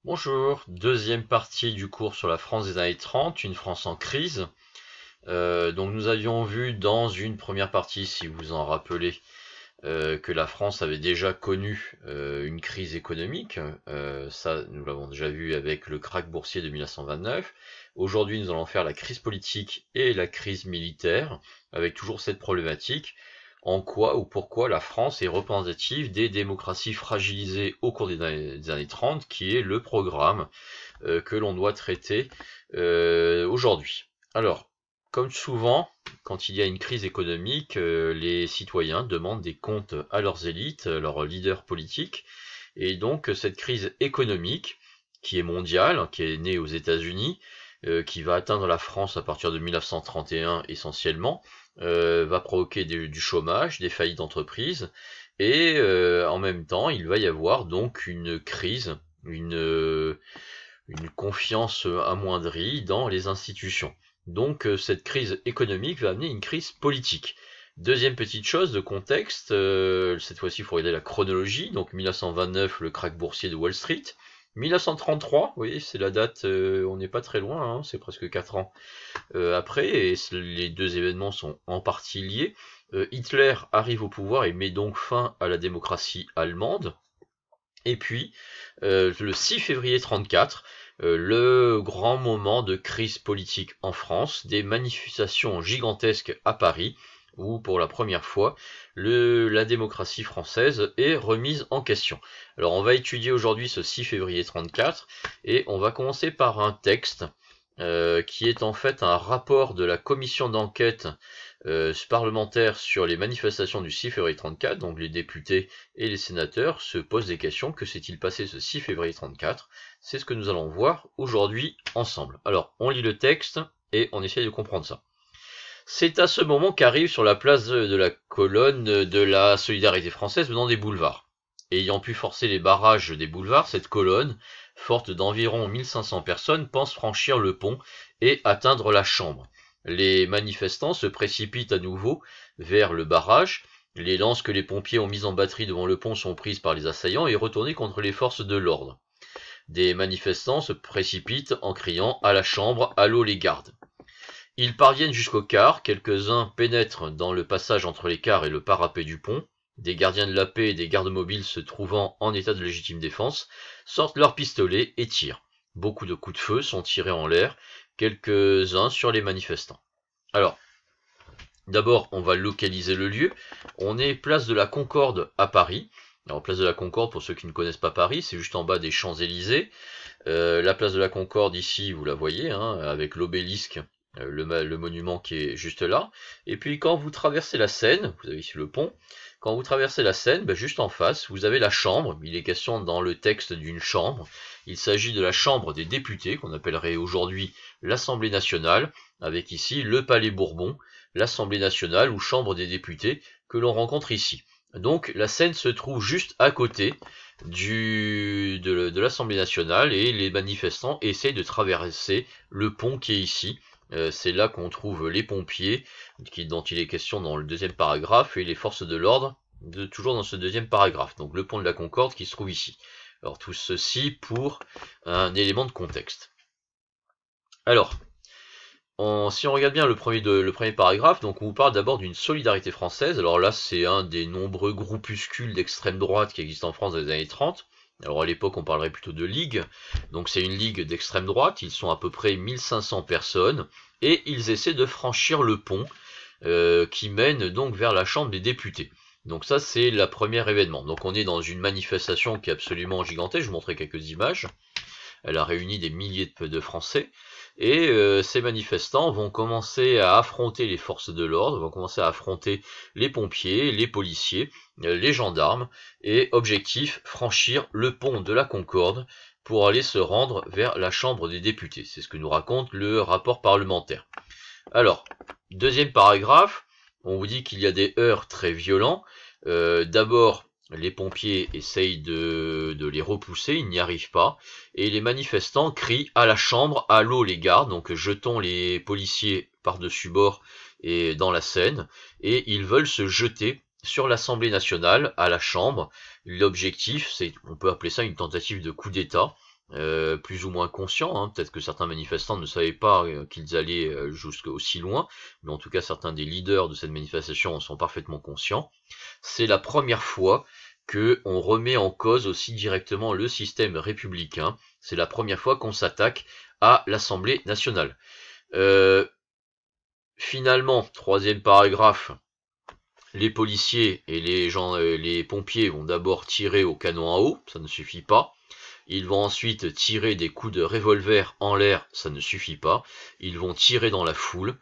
Bonjour, deuxième partie du cours sur la France des années 30, une France en crise. Donc nous avions vu dans une première partie, si vous en rappelez, que la France avait déjà connu une crise économique. Ça, nous l'avons déjà vu avec le krach boursier de 1929. Aujourd'hui, nous allons faire la crise politique et la crise militaire, avec toujours cette problématique. En quoi ou pourquoi la France est représentative des démocraties fragilisées au cours des années 30, qui est le programme que l'on doit traiter aujourd'hui. Alors, comme souvent, quand il y a une crise économique, les citoyens demandent des comptes à leurs élites, leurs leaders politiques, et donc cette crise économique, qui est mondiale, qui est née aux États-Unis, qui va atteindre la France à partir de 1931 essentiellement, va provoquer du chômage, des faillites d'entreprises, et en même temps, il va y avoir donc une crise, une confiance amoindrie dans les institutions. Donc cette crise économique va amener une crise politique. Deuxième petite chose de contexte, cette fois-ci il faut regarder la chronologie, donc 1929 le krach boursier de Wall Street, 1933, oui c'est la date, on n'est pas très loin, hein, c'est presque 4 ans après, et les deux événements sont en partie liés. Hitler arrive au pouvoir et met donc fin à la démocratie allemande. Et puis, le 6 février 34, le grand moment de crise politique en France, des manifestations gigantesques à Paris, où pour la première fois, la démocratie française est remise en question. Alors on va étudier aujourd'hui ce 6 février 34, et on va commencer par un texte qui est en fait un rapport de la commission d'enquête parlementaire sur les manifestations du 6 février 34, donc les députés et les sénateurs se posent des questions. Que s'est-il passé ce 6 février 34? C'est ce que nous allons voir aujourd'hui ensemble. Alors, on lit le texte et on essaye de comprendre ça. C'est à ce moment qu'arrive sur la place de la colonne de la solidarité française venant des boulevards. Ayant pu forcer les barrages des boulevards, cette colonne, forte d'environ 1500 personnes, pense franchir le pont et atteindre la Chambre. Les manifestants se précipitent à nouveau vers le barrage. Les lances que les pompiers ont mises en batterie devant le pont sont prises par les assaillants et retournées contre les forces de l'ordre. Des manifestants se précipitent en criant « À la Chambre, allô les gardes !» Ils parviennent jusqu'au quart, quelques-uns pénètrent dans le passage entre les quarts et le parapet du pont. Des gardiens de la paix et des gardes mobiles se trouvant en état de légitime défense sortent leurs pistolets et tirent. Beaucoup de coups de feu sont tirés en l'air, quelques-uns sur les manifestants. Alors, d'abord, on va localiser le lieu. On est place de la Concorde à Paris. Alors, place de la Concorde, pour ceux qui ne connaissent pas Paris, c'est juste en bas des Champs-Élysées. La place de la Concorde, ici, vous la voyez, hein, avec l'obélisque, le monument qui est juste là. Et puis, quand vous traversez la Seine, vous avez ici le pont, quand vous traversez la Seine, juste en face, vous avez la Chambre. Il est question dans le texte d'une chambre. Il s'agit de la Chambre des députés, qu'on appellerait aujourd'hui l'Assemblée nationale, avec ici le Palais Bourbon, l'Assemblée nationale ou Chambre des députés, que l'on rencontre ici. Donc la Seine se trouve juste à côté de l'Assemblée nationale et les manifestants essayent de traverser le pont qui est ici. C'est là qu'on trouve les pompiers, dont il est question dans le deuxième paragraphe, et les forces de l'ordre, toujours dans ce deuxième paragraphe. Donc le pont de la Concorde qui se trouve ici. Alors tout ceci pour un élément de contexte. Alors, si on regarde bien le premier paragraphe, donc on vous parle d'abord d'une solidarité française. Alors là, c'est un des nombreux groupuscules d'extrême droite qui existent en France dans les années 30. Alors à l'époque, on parlerait plutôt de ligue. Donc c'est une ligue d'extrême droite. Ils sont à peu près 1500 personnes et ils essaient de franchir le pont qui mène donc vers la Chambre des députés. Donc ça, c'est le premier événement. Donc on est dans une manifestation qui est absolument gigantesque. Je vous montrerai quelques images. Elle a réuni des milliers de Français. Et ces manifestants vont commencer à affronter les forces de l'ordre, vont commencer à affronter les pompiers, les policiers, les gendarmes, et objectif, franchir le pont de la Concorde pour aller se rendre vers la Chambre des députés. C'est ce que nous raconte le rapport parlementaire. Alors, deuxième paragraphe, on vous dit qu'il y a des heurts très violents. D'abord, les pompiers essayent de les repousser, ils n'y arrivent pas, et les manifestants crient à la Chambre, à l'eau les gardes, donc jetons les policiers par-dessus bord et dans la Seine, et ils veulent se jeter sur l'Assemblée nationale, à la Chambre. L'objectif, c'est, on peut appeler ça une tentative de coup d'État, plus ou moins conscients, hein. Peut-être que certains manifestants ne savaient pas qu'ils allaient jusqu'aussi loin, mais en tout cas certains des leaders de cette manifestation en sont parfaitement conscients. C'est la première fois que on remet en cause aussi directement le système républicain. C'est la première fois qu'on s'attaque à l'Assemblée nationale. Finalement, troisième paragraphe, les policiers et les pompiers vont d'abord tirer au canon à eau, ça ne suffit pas. Ils vont ensuite tirer des coups de revolver en l'air, ça ne suffit pas. Ils vont tirer dans la foule.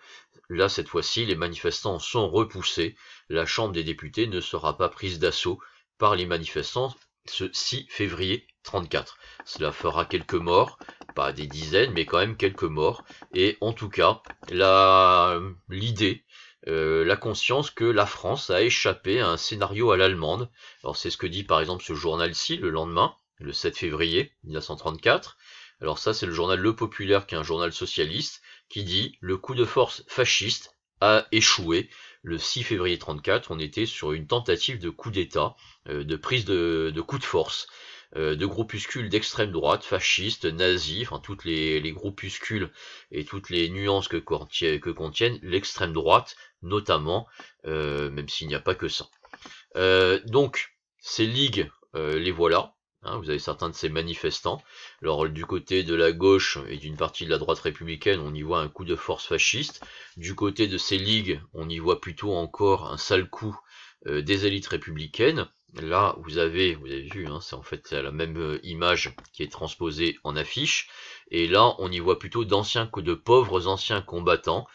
Là, cette fois-ci, les manifestants sont repoussés. La Chambre des députés ne sera pas prise d'assaut par les manifestants ce 6 février 34. Cela fera quelques morts, pas des dizaines, mais quand même quelques morts. Et en tout cas, l'idée, la conscience que la France a échappé à un scénario à l'allemande. Alors c'est ce que dit par exemple ce journal-ci le lendemain, le 7 février 1934. Alors ça, c'est le journal Le Populaire, qui est un journal socialiste, qui dit « Le coup de force fasciste a échoué ». Le 6 février 34, on était sur une tentative de coup d'État, de prise de coup de force, de groupuscules d'extrême droite, fascistes, nazis, enfin toutes les groupuscules et toutes les nuances que contiennent l'extrême droite, notamment, même s'il n'y a pas que ça. Donc, ces ligues, les voilà. Hein, vous avez certains de ces manifestants. Alors du côté de la gauche et d'une partie de la droite républicaine, on y voit un coup de force fasciste. Du côté de ces ligues, on y voit plutôt encore un sale coup des élites républicaines. Là, vous avez vu, hein, c'est en fait la même image qui est transposée en affiche. Et là, on y voit plutôt de pauvres anciens combattants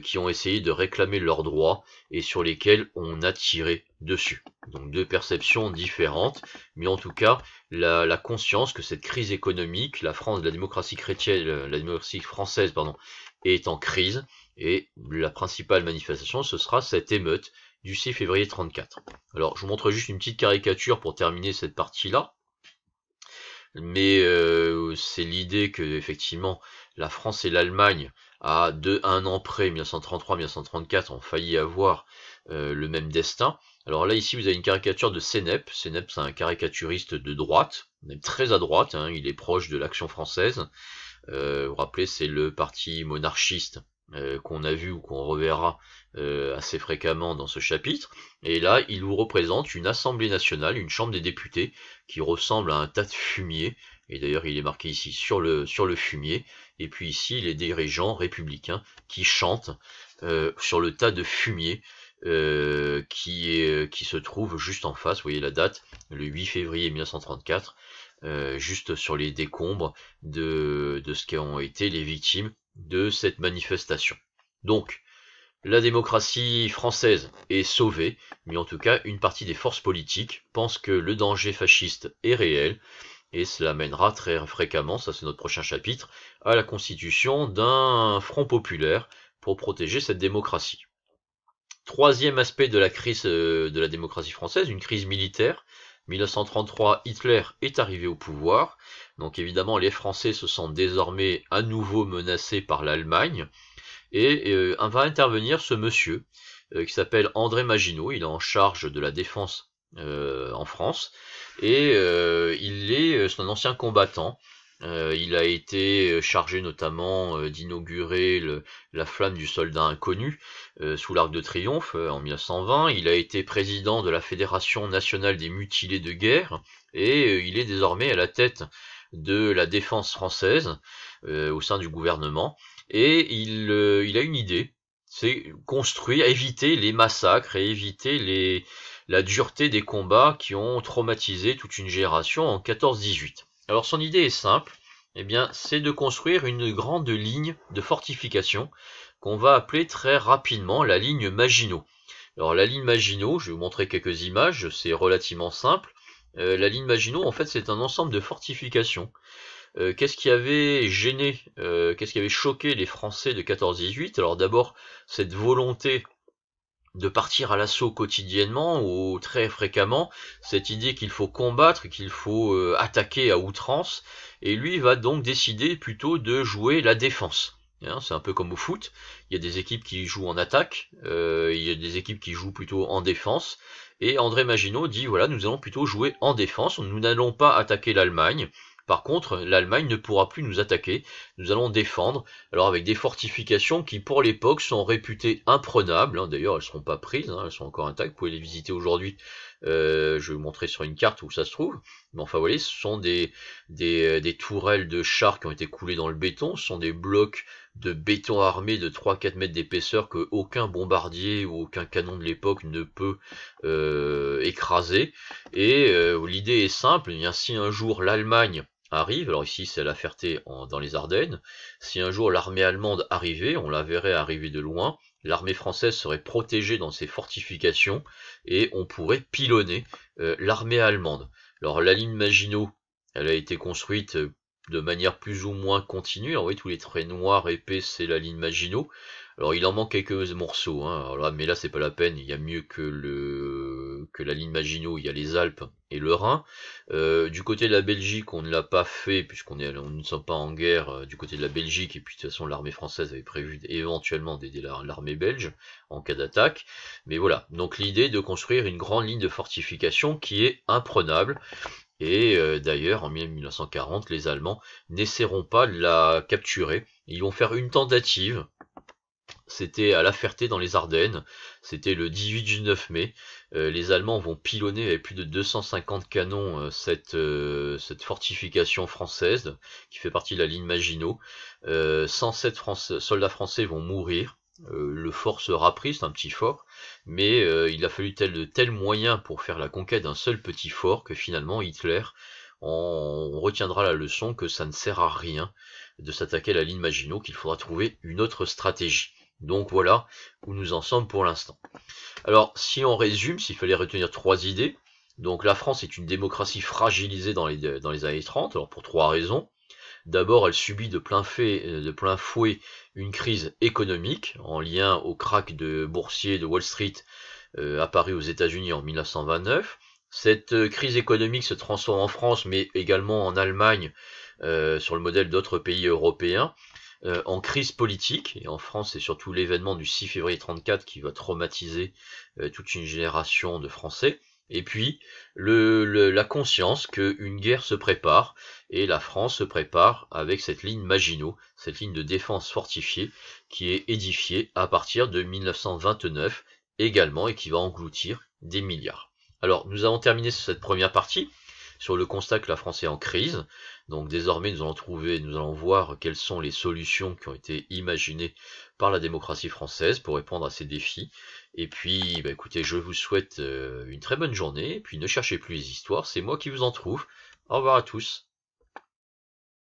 qui ont essayé de réclamer leurs droits et sur lesquels on a tiré dessus. Donc deux perceptions différentes, mais en tout cas, la conscience que cette crise économique, la démocratie chrétienne, la démocratie française, pardon, est en crise, et la principale manifestation, ce sera cette émeute du 6 février 34. Alors, je vous montre juste une petite caricature pour terminer cette partie-là. Mais c'est l'idée que, effectivement, la France et l'Allemagne, à un an près, 1933-1934, ont failli avoir le même destin. Alors là, ici, vous avez une caricature de Sénep. Sénep, c'est un caricaturiste de droite, même très à droite, hein, il est proche de l'Action française. Vous vous rappelez, c'est le parti monarchiste qu'on a vu ou qu'on reverra assez fréquemment dans ce chapitre. Et là, il vous représente une Assemblée nationale, une Chambre des députés, qui ressemble à un tas de fumier. Et d'ailleurs, il est marqué ici sur le fumier. Et puis ici, les dirigeants républicains qui chantent sur le tas de fumier qui se trouve juste en face. Vous voyez la date, le 8 février 1934. Juste sur les décombres de ce qu'ont été les victimes de cette manifestation. Donc, la démocratie française est sauvée, mais en tout cas, une partie des forces politiques pense que le danger fasciste est réel, et cela mènera très fréquemment, ça c'est notre prochain chapitre, à la constitution d'un front populaire pour protéger cette démocratie. Troisième aspect de la crise de la démocratie française, une crise militaire. 1933, Hitler est arrivé au pouvoir. Donc évidemment, les Français se sentent désormais à nouveau menacés par l'Allemagne. Et va intervenir ce monsieur qui s'appelle André Maginot. Il est en charge de la défense en France. Et c'est un ancien combattant. Il a été chargé notamment d'inaugurer la flamme du soldat inconnu sous l'Arc de Triomphe en 1920. Il a été président de la Fédération nationale des mutilés de guerre et il est désormais à la tête de la défense française au sein du gouvernement. Et il a une idée, c'est éviter les massacres et éviter la dureté des combats qui ont traumatisé toute une génération en 14-18. Alors son idée est simple, eh bien, c'est de construire une grande ligne de fortification qu'on va appeler très rapidement la ligne Maginot. Alors la ligne Maginot, je vais vous montrer quelques images, c'est relativement simple. La ligne Maginot, en fait, c'est un ensemble de fortifications. Qu'est-ce qui avait gêné, qu'est-ce qui avait choqué les Français de 14-18? Alors d'abord, cette volonté de partir à l'assaut quotidiennement ou très fréquemment, cette idée qu'il faut combattre, qu'il faut attaquer à outrance, et lui va donc décider plutôt de jouer la défense. Hein, c'est un peu comme au foot, il y a des équipes qui jouent en attaque, il y a des équipes qui jouent plutôt en défense, et André Maginot dit voilà, nous allons plutôt jouer en défense, nous n'allons pas attaquer l'Allemagne, Par contre, l'Allemagne ne pourra plus nous attaquer, nous allons défendre, alors avec des fortifications qui pour l'époque sont réputées imprenables, hein. D'ailleurs elles ne seront pas prises, hein, elles sont encore intactes, vous pouvez les visiter aujourd'hui, je vais vous montrer sur une carte où ça se trouve, mais enfin vous voyez, ce sont des tourelles de chars qui ont été coulées dans le béton, ce sont des blocs de béton armé de 3-4 mètres d'épaisseur que aucun bombardier ou aucun canon de l'époque ne peut écraser, et l'idée est simple, eh bien, si un jour l'Allemagne arrive, alors ici c'est à La Ferté dans les Ardennes, si un jour l'armée allemande arrivait, on la verrait arriver de loin, l'armée française serait protégée dans ses fortifications et on pourrait pilonner l'armée allemande. Alors la ligne Maginot, elle a été construite de manière plus ou moins continue. Alors oui, tous les traits noirs épais, c'est la ligne Maginot. Alors il en manque quelques morceaux, hein. Alors là, mais là c'est pas la peine, il y a mieux que la ligne Maginot, il y a les Alpes et le Rhin. Du côté de la Belgique, on ne l'a pas fait puisqu'on ne sommes pas en guerre du côté de la Belgique, et puis de toute façon l'armée française avait prévu éventuellement d'aider l'armée belge en cas d'attaque. Mais voilà, donc l'idée de construire une grande ligne de fortification qui est imprenable. Et d'ailleurs, en 1940, les Allemands n'essaieront pas de la capturer. Ils vont faire une tentative. C'était à La Ferté dans les Ardennes. C'était le 18-19 mai. Les Allemands vont pilonner avec plus de 250 canons cette fortification française qui fait partie de la ligne Maginot. 107 soldats français vont mourir. Le fort sera pris, c'est un petit fort, mais il a fallu de tels moyens pour faire la conquête d'un seul petit fort que finalement Hitler on retiendra la leçon que ça ne sert à rien de s'attaquer à la ligne Maginot, qu'il faudra trouver une autre stratégie. Donc voilà où nous en sommes pour l'instant. Alors si on résume, s'il fallait retenir 3 idées, donc la France est une démocratie fragilisée dans les années 30, alors pour 3 raisons. D'abord, elle subit de plein fouet une crise économique en lien au krach boursier de Wall Street apparu aux États-Unis en 1929. Cette crise économique se transforme en France, mais également en Allemagne, sur le modèle d'autres pays européens, en crise politique. Et en France, c'est surtout l'événement du 6 février 1934 qui va traumatiser toute une génération de Français. Et puis, la conscience qu'une guerre se prépare, et la France se prépare avec cette ligne Maginot, cette ligne de défense fortifiée, qui est édifiée à partir de 1929 également, et qui va engloutir des milliards. Alors, nous avons terminé sur cette première partie, sur le constat que la France est en crise. Donc désormais, nous allons voir quelles sont les solutions qui ont été imaginées par la démocratie française pour répondre à ces défis. Et puis, écoutez, je vous souhaite une très bonne journée, et puis ne cherchez plus les histoires, c'est moi qui vous en trouve. Au revoir à tous.